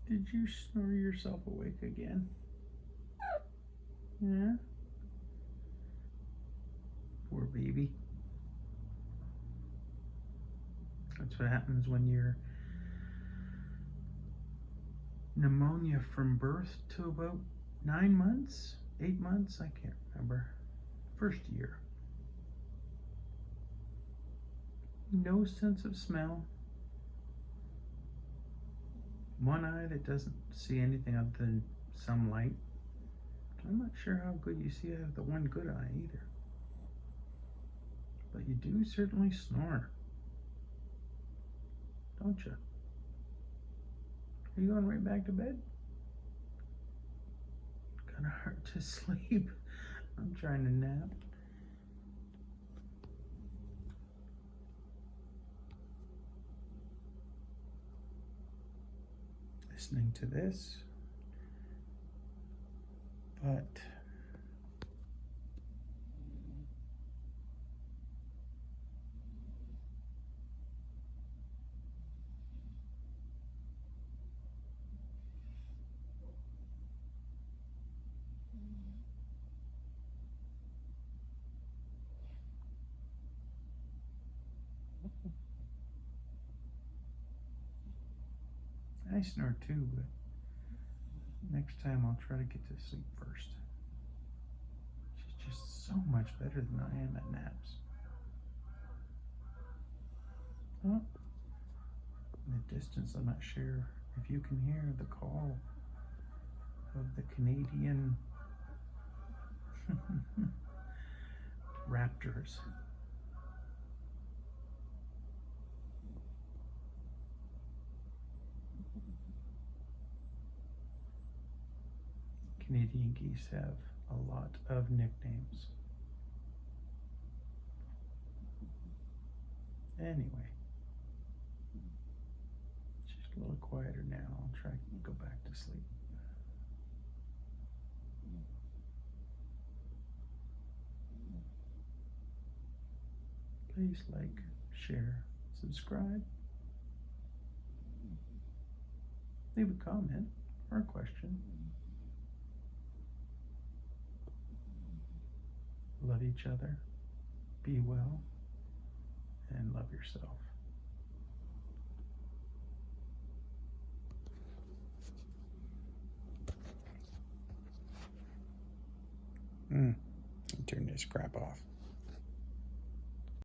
Did you snore yourself awake again? Yeah? Poor baby. That's what happens when you're pneumonia from birth to about 9 months, 8 months, I can't remember. First year. No sense of smell. One eye that doesn't see anything other than some light. I'm not sure how good you see out of the one good eye either. But you do certainly snore. don't you? Are you going right back to bed? Kind of hard to sleep. I'm trying to nap. Listening to this, but I snore too, but next time I'll try to get to sleep first. She's just so much better than I am at naps. Oh, in the distance, I'm not sure if you can hear the call of the Canadian raptors. Canadian geese have a lot of nicknames. Anyway, just a little quieter now. I'll try to go back to sleep. Please like, share, subscribe. Leave a comment or a question. Love each other, be well, and love yourself. Turn this crap off.